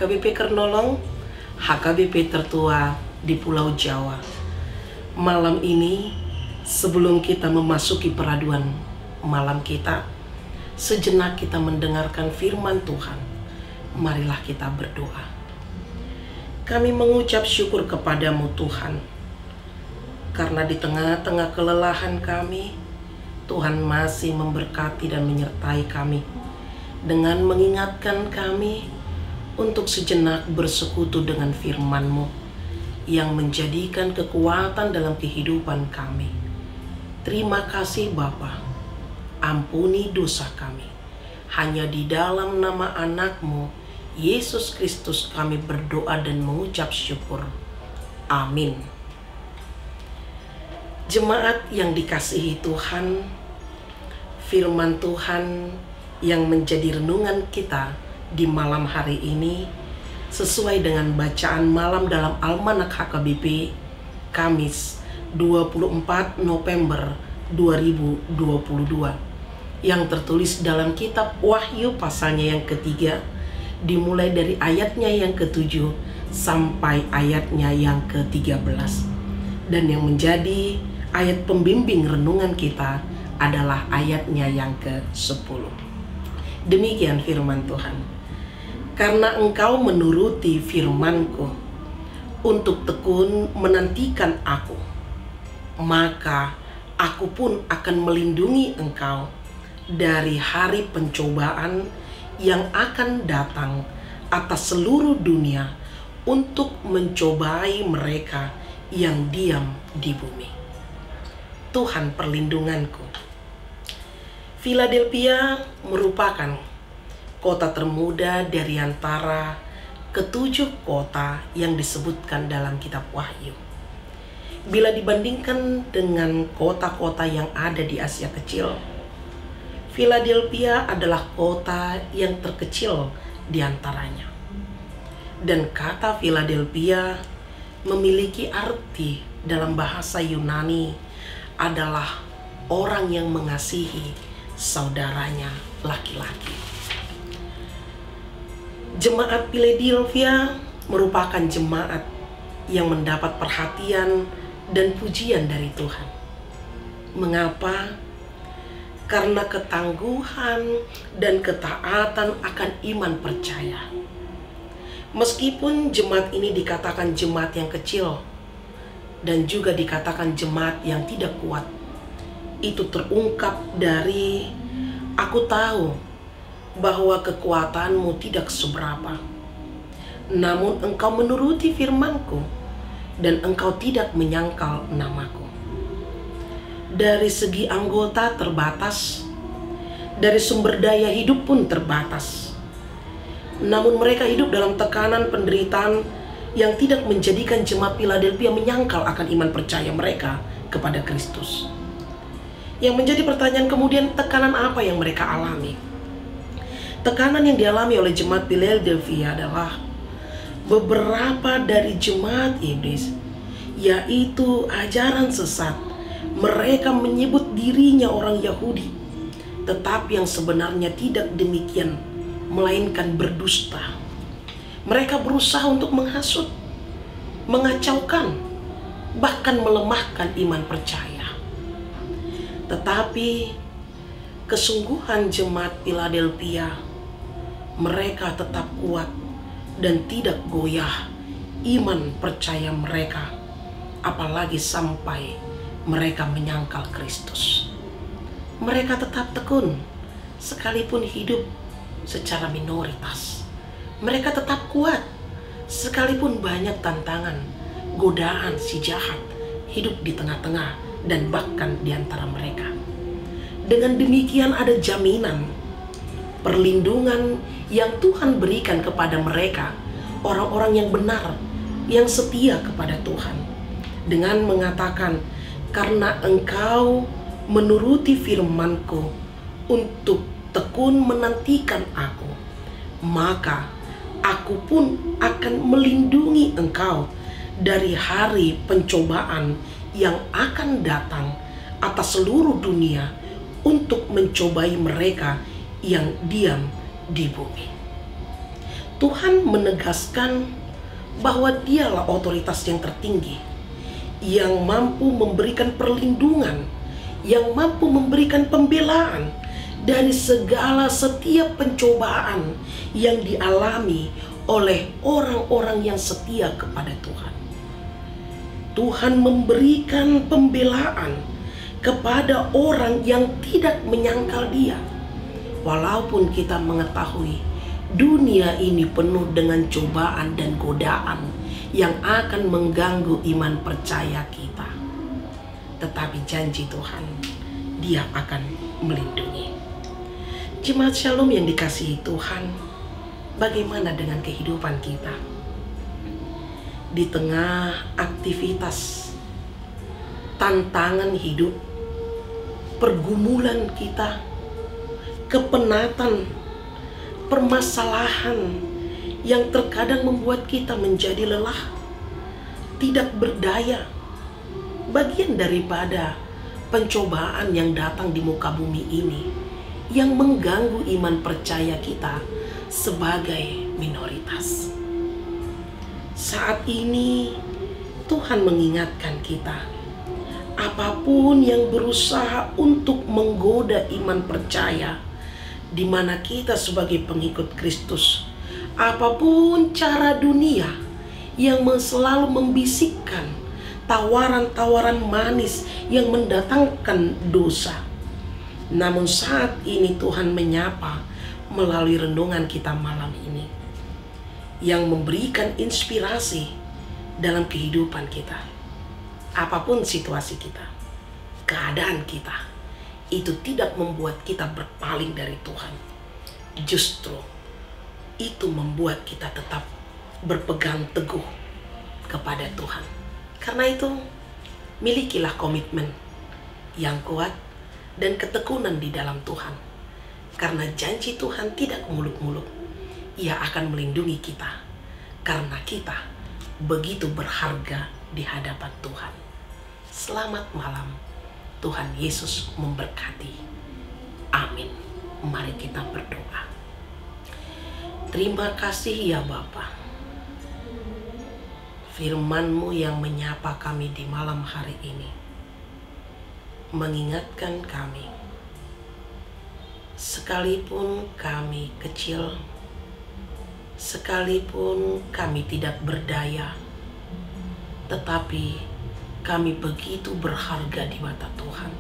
HKBP Kernolong, HKBP tertua di Pulau Jawa. Malam ini, sebelum kita memasuki peraduan malam kita, sejenak kita mendengarkan firman Tuhan. Marilah kita berdoa. Kami mengucap syukur kepadamu Tuhan, karena di tengah-tengah kelelahan kami, Tuhan masih memberkati dan menyertai kami dengan mengingatkan kami untuk sejenak bersekutu dengan firman-Mu yang menjadikan kekuatan dalam kehidupan kami. Terima kasih Bapa, ampuni dosa kami. Hanya di dalam nama anak-Mu, Yesus Kristus, kami berdoa dan mengucap syukur. Amin. Jemaat yang dikasihi Tuhan, firman Tuhan yang menjadi renungan kita di malam hari ini sesuai dengan bacaan malam dalam Almanak HKBP Kamis 24 November 2022 yang tertulis dalam kitab Wahyu pasalnya yang ketiga, dimulai dari ayatnya yang ke-7 sampai ayatnya yang ke-13, dan yang menjadi ayat pembimbing renungan kita adalah ayatnya yang ke-10. Demikian firman Tuhan. Karena engkau menuruti firman-Ku untuk tekun menantikan Aku, maka Aku pun akan melindungi engkau dari hari pencobaan yang akan datang atas seluruh dunia untuk mencobai mereka yang diam di bumi. Tuhan perlindunganku. Philadelphia merupakan kota termuda dari antara ke-7 kota yang disebutkan dalam kitab Wahyu. Bila dibandingkan dengan kota-kota yang ada di Asia Kecil, Philadelphia adalah kota yang terkecil di antaranya. Dan kata Philadelphia memiliki arti dalam bahasa Yunani adalah orang yang mengasihi saudaranya laki-laki. Jemaat Philadelphia merupakan jemaat yang mendapat perhatian dan pujian dari Tuhan. Mengapa? Karena ketangguhan dan ketaatan akan iman percaya. Meskipun jemaat ini dikatakan jemaat yang kecil dan juga dikatakan jemaat yang tidak kuat, itu terungkap dari aku tahu bahwa kekuatanmu tidak seberapa, namun engkau menuruti firman-Ku dan engkau tidak menyangkal namaku. Dari segi anggota terbatas, dari sumber daya hidup pun terbatas, namun mereka hidup dalam tekanan penderitaan yang tidak menjadikan jemaat Philadelphia menyangkal akan iman percaya mereka kepada Kristus. Yang menjadi pertanyaan kemudian, tekanan apa yang mereka alami? Tekanan yang dialami oleh jemaat Philadelphia adalah beberapa dari jemaat iblis, yaitu ajaran sesat. Mereka menyebut dirinya orang Yahudi, tetapi yang sebenarnya tidak demikian, melainkan berdusta. Mereka berusaha untuk menghasut, mengacaukan, bahkan melemahkan iman percaya. Tetapi kesungguhan jemaat Philadelphia, mereka tetap kuat dan tidak goyah iman percaya mereka, apalagi sampai mereka menyangkal Kristus. Mereka tetap tekun sekalipun hidup secara minoritas. Mereka tetap kuat sekalipun banyak tantangan, godaan si jahat hidup di tengah-tengah dan bahkan di antara mereka. Dengan demikian ada jaminan perlindungan yang Tuhan berikan kepada mereka, orang-orang yang benar, yang setia kepada Tuhan, dengan mengatakan, karena engkau menuruti firman-Ku untuk tekun menantikan Aku, maka Aku pun akan melindungi engkau dari hari pencobaan yang akan datang atas seluruh dunia untuk mencobai mereka yang diam di bumi. Tuhan menegaskan bahwa Dialah otoritas yang tertinggi, yang mampu memberikan perlindungan, yang mampu memberikan pembelaan dari segala setiap pencobaan yang dialami oleh orang-orang yang setia kepada Tuhan. Tuhan memberikan pembelaan kepada orang yang tidak menyangkal Dia. Walaupun kita mengetahui dunia ini penuh dengan cobaan dan godaan yang akan mengganggu iman percaya kita, tetapi janji Tuhan, Dia akan melindungi. Jemaat Shalom yang dikasihi Tuhan, bagaimana dengan kehidupan kita? Di tengah aktivitas, tantangan hidup, pergumulan kita, kepenatan, permasalahan yang terkadang membuat kita menjadi lelah, tidak berdaya, bagian daripada pencobaan yang datang di muka bumi ini yang mengganggu iman percaya kita sebagai minoritas. Saat ini Tuhan mengingatkan kita, apapun yang berusaha untuk menggoda iman percaya, di mana kita sebagai pengikut Kristus, apapun cara dunia yang selalu membisikkan tawaran-tawaran manis yang mendatangkan dosa. Namun saat ini Tuhan menyapa melalui renungan kita malam ini, yang memberikan inspirasi dalam kehidupan kita. Apapun situasi kita, keadaan kita, itu tidak membuat kita berpaling dari Tuhan. Justru itu membuat kita tetap berpegang teguh kepada Tuhan. Karena itu, milikilah komitmen yang kuat dan ketekunan di dalam Tuhan. Karena janji Tuhan tidak muluk-muluk. Ia akan melindungi kita, karena kita begitu berharga di hadapan Tuhan. Selamat malam, Tuhan Yesus memberkati. Amin. Mari kita berdoa. Terima kasih ya Bapa, firman-Mu yang menyapa kami di malam hari ini, mengingatkan kami, sekalipun kami kecil, sekalipun kami tidak berdaya, tetapi kami begitu berharga di mata Tuhan.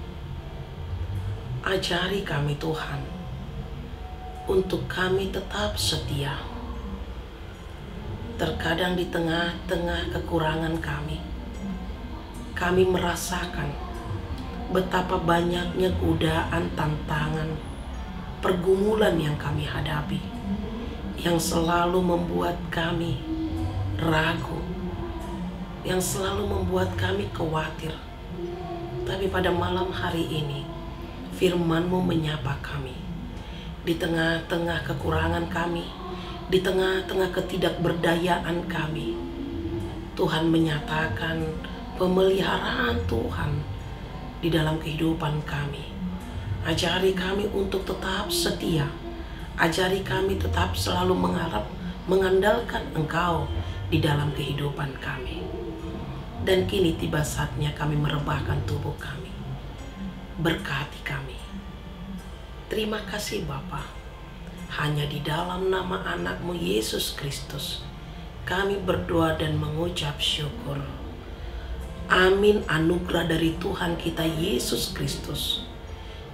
Ajari kami Tuhan, untuk kami tetap setia. Terkadang di tengah-tengah kekurangan kami merasakan betapa banyaknya godaan, tantangan, pergumulan yang kami hadapi, yang selalu membuat kami ragu, yang selalu membuat kami khawatir. Tapi pada malam hari ini, firman-Mu menyapa kami. Di tengah-tengah kekurangan kami, di tengah-tengah ketidakberdayaan kami, Tuhan menyatakan pemeliharaan Tuhan di dalam kehidupan kami. Ajari kami untuk tetap setia. Ajari kami tetap selalu mengandalkan Engkau di dalam kehidupan kami. Dan kini tiba saatnya kami merebahkan tubuh kami. Berkati kami. Terima kasih Bapa. Hanya di dalam nama anak-Mu Yesus Kristus kami berdoa dan mengucap syukur. Amin. Anugerah dari Tuhan kita Yesus Kristus,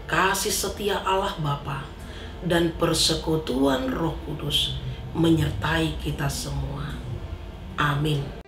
kasih setia Allah Bapa, dan persekutuan Roh Kudus menyertai kita semua. Amin.